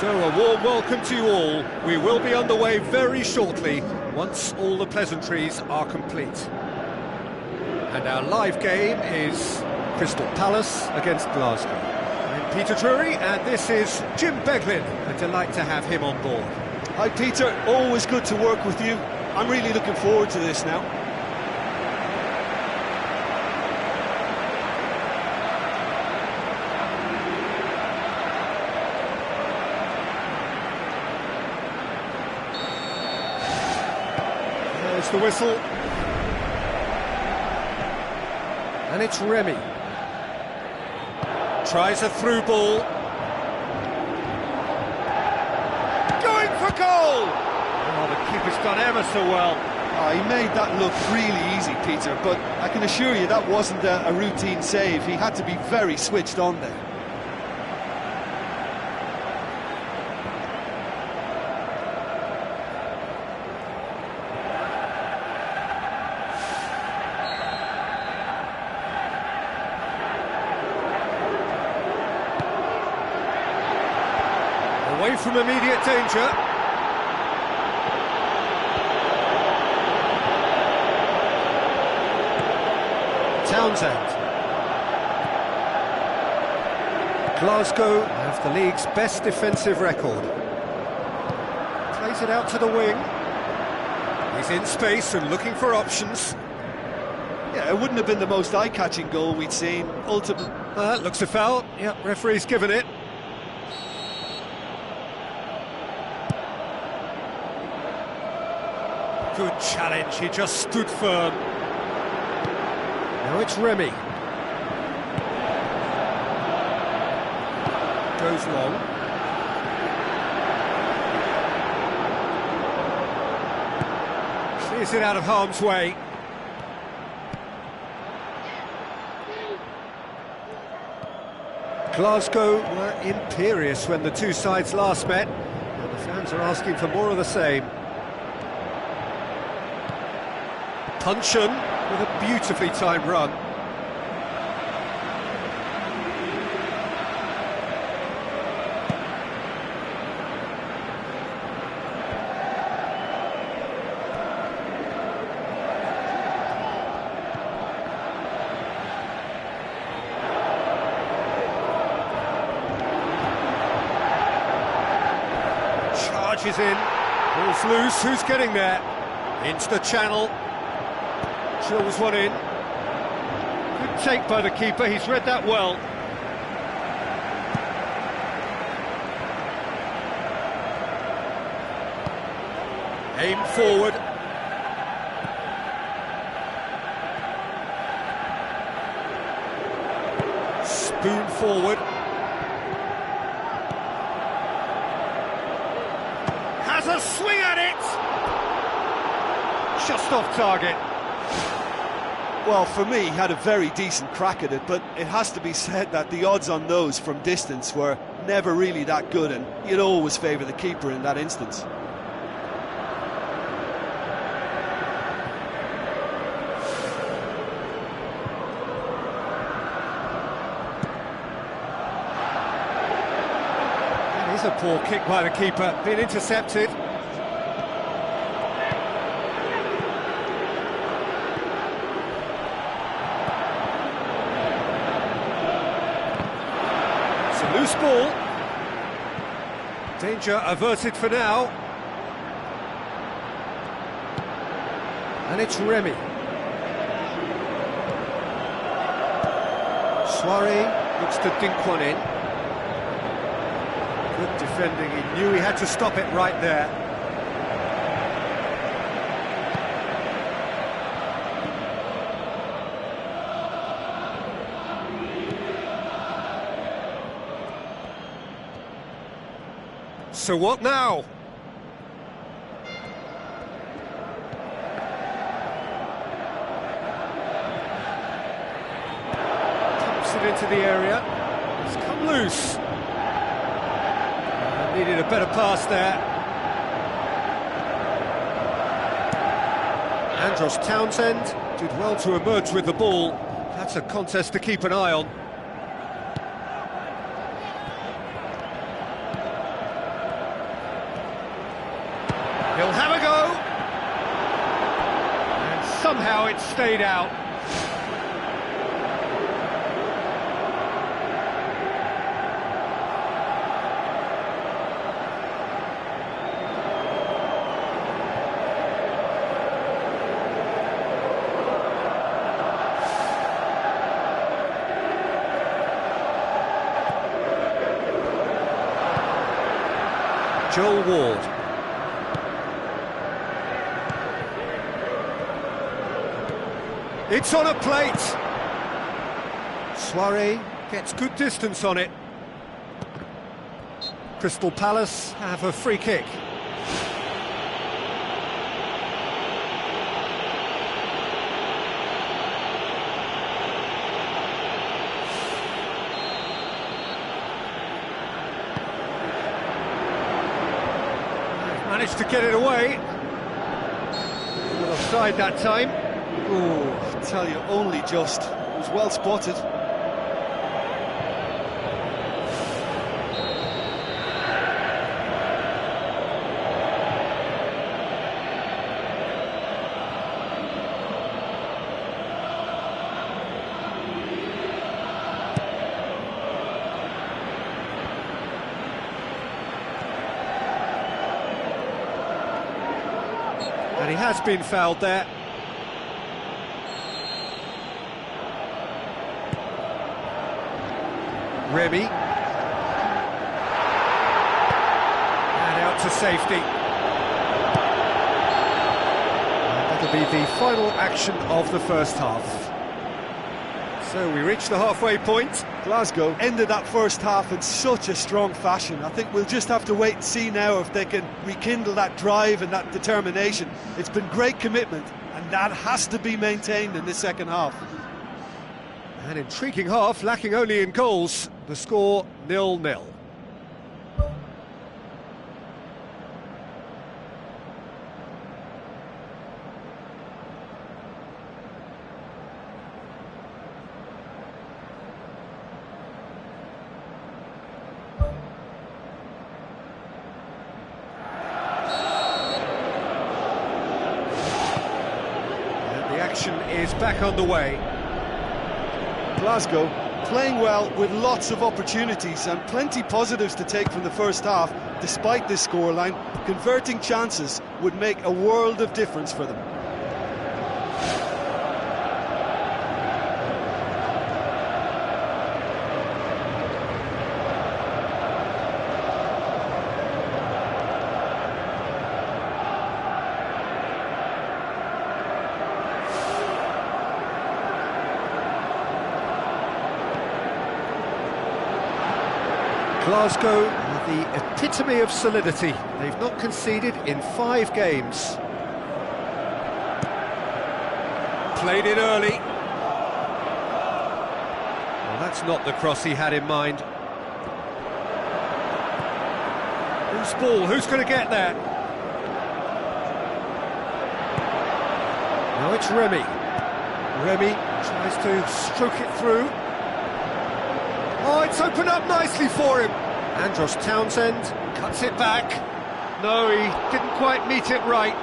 So a warm welcome to you all. We will be underway very shortly, once all the pleasantries are complete. And our live game is Crystal Palace against Glasgow. I'm Peter Drury, and this is Jim Beglin. A delight to have him on board. Hi Peter, always good to work with you. I'm really looking forward to this now. There's the whistle. And it's Remy. Tries a through ball. Going for goal! Oh, the keeper's done ever so well. He made that look really easy, Peter, but I can assure you that wasn't a routine save. He had to be very switched on there. Away from immediate danger. Townsend. Glasgow have the league's best defensive record. Plays it out to the wing. He's in space and looking for options. Yeah, it wouldn't have been the most eye-catching goal we'd seen. Ultimately, Looks a foul. Yep, referee's given it. Good challenge, he just stood firm. Now it's Remy. Goes long. Clears it out of harm's way. Glasgow were imperious when the two sides last met, and the fans are asking for more of the same. Puncheon with a beautifully timed run. Charges in, pulls loose, who's getting there? Into the channel. Drills one in. Good take by the keeper, he's read that well. Aim forward. Spoon forward. Has a swing at it! Just off target. well, for me, he had a very decent crack at it, but it has to be said that the odds on those from distance were never really that good, and you'd always favour the keeper in that instance. That is a poor kick by the keeper, been intercepted. Loose ball. Danger averted for now. And it's Remy. Soirée looks to dink one in. Good defending, he knew he had to stop it right there. So what now? Pumps it into the area. It's come loose. Needed a better pass there. Andros Townsend did well to emerge with the ball. That's a contest to keep an eye on. He'll have a go. And somehow it stayed out. Joel Ward. It's on a plate. Soiree gets good distance on it. Crystal Palace have a free kick. Managed to get it away. Offside that time. Oh, I tell you, only just. It was well spotted. And he has been fouled there. Remy. And out to safety. And that'll be the final action of the first half. So we reach the halfway point. Glasgow ended that first half in such a strong fashion. I think we'll just have to wait and see now if they can rekindle that drive and that determination. It's been great commitment, and that has to be maintained in the second half. An intriguing half, lacking only in goals. The score 0-0. And the action is back underway. Glasgow playing well with lots of opportunities and plenty positives to take from the first half. Despite this scoreline, converting chances would make a world of difference for them. Glasgow are the epitome of solidity. They've not conceded in 5 games. Played it early. Well, that's not the cross he had in mind. Who's ball? Who's going to get there? Now it's Remy. Remy tries to stroke it through. Oh, it's opened up nicely for him. Andros Townsend cuts it back. No, he didn't quite meet it right.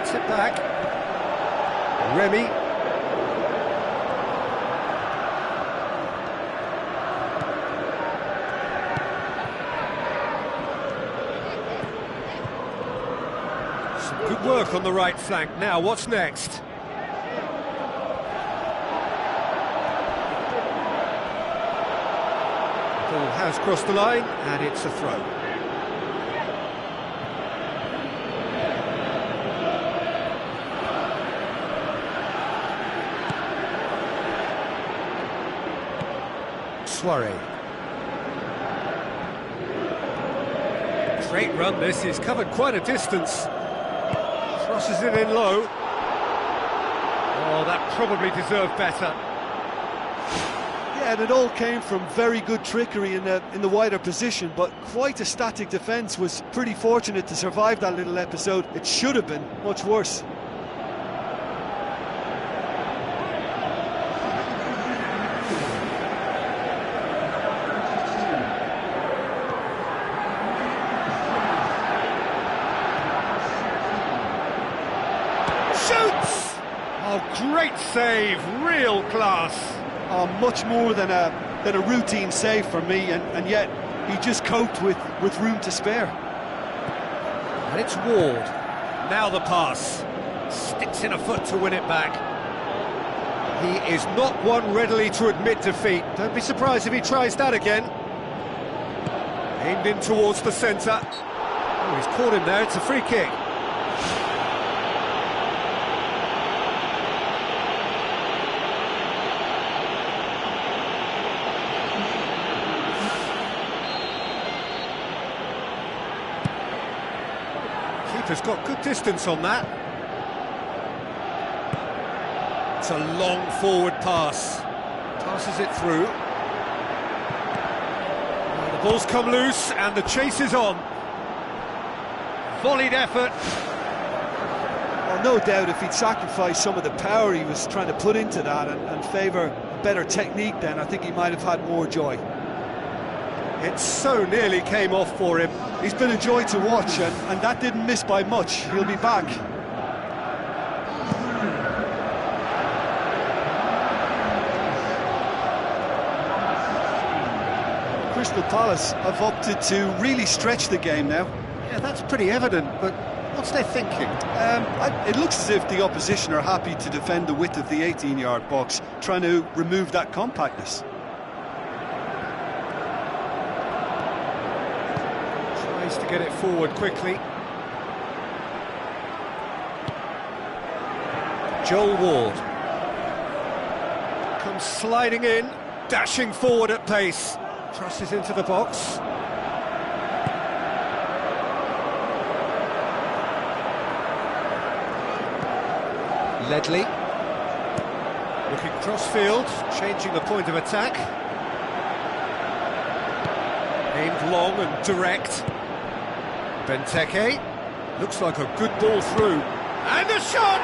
It back. Remy. Some good work on the right flank. Now, what's next? Ball has crossed the line, and it's a throw. Soiree. Great run this, he's covered quite a distance. Crosses it in low. Oh, that probably deserved better. Yeah, and it all came from very good trickery in the wider position, but quite a static defence. Was pretty fortunate to survive that little episode. It should have been much worse. Shoots! Oh, great save, real class. Oh, much more than a routine save for me, and yet he just coped with room to spare. And it's Ward. Now the pass. Sticks in a foot to win it back. He is not one readily to admit defeat. Don't be surprised if he tries that again. Aimed in towards the centre. Oh, he's caught him there, it's a free kick. Keeper's got good distance on that. It's a long forward pass. Passes it through. The ball's come loose and the chase is on. Volleyed effort. Well, no doubt if he'd sacrificed some of the power he was trying to put into that and favour better technique, then I think he might have had more joy. It so nearly came off for him. He's been a joy to watch, and that didn't miss by much. He'll be back. Crystal Palace have opted to really stretch the game now. Yeah, that's pretty evident, but what's their thinking? It looks as if the opposition are happy to defend the width of the 18-yard box, trying to remove that compactness. Tries to get it forward quickly. Joel Ward comes sliding in, dashing forward at pace. Crosses into the box. Ledley. Looking cross-field, changing the point of attack. Aimed long and direct. Benteke. Looks like a good ball through. And a shot!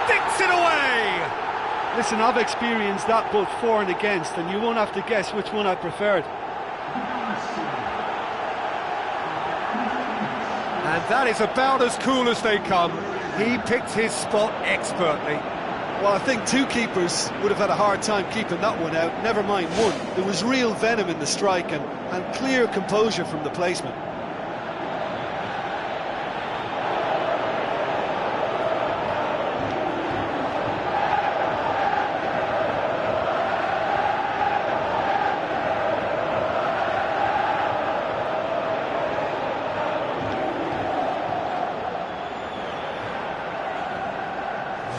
Sticks it away! Listen, I've experienced that both for and against, and you won't have to guess which one I preferred. And that is about as cool as they come. He picked his spot expertly. Well, I think two keepers would have had a hard time keeping that one out, never mind one. There was real venom in the strike and clear composure from the placement.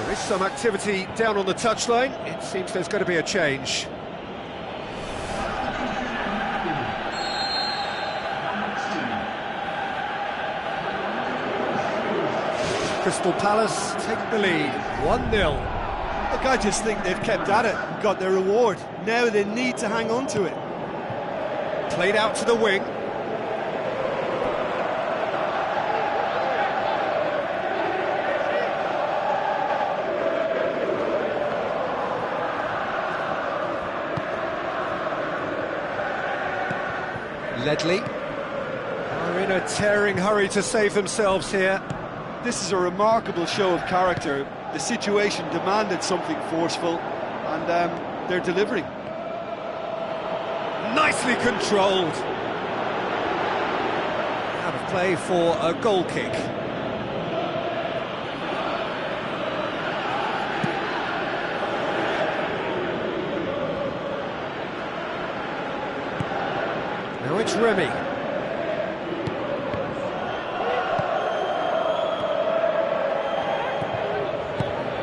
There is some activity down on the touchline. It seems there's going to be a change. Crystal Palace take the lead, 1-0. Look, I just think they've kept at it and got their reward. Now they need to hang on to it. Played out to the wing. Ledley are in a tearing hurry to save themselves here. This is a remarkable show of character. The situation demanded something forceful, and they're delivering. Nicely controlled. Out of play for a goal kick. Now it's Remy.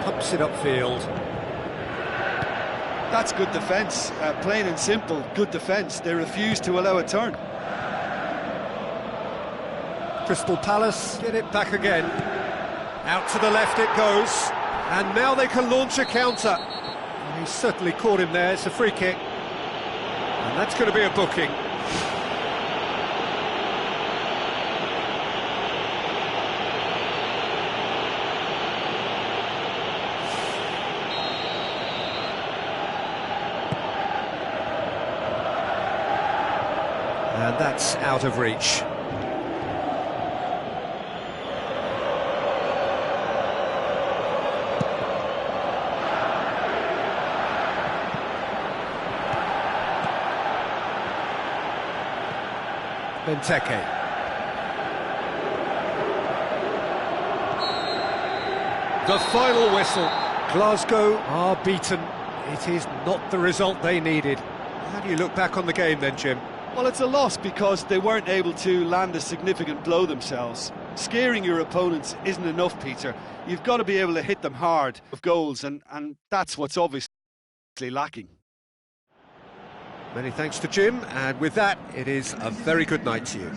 Pumps it upfield. That's good defence, plain and simple, good defence. They refuse to allow a turn. Crystal Palace get it back again. Out to the left it goes, and now they can launch a counter. He certainly caught him there. It's a free kick, and that's going to be a booking. And that's out of reach. Benteke. The final whistle. Glasgow are beaten. It is not the result they needed. How do you look back on the game then, Jim? Well, it's a loss because they weren't able to land a significant blow themselves. Scaring your opponents isn't enough, Peter. You've got to be able to hit them hard with goals, and that's what's obviously lacking. Many thanks to Jim, and with that, it is a very good night to you.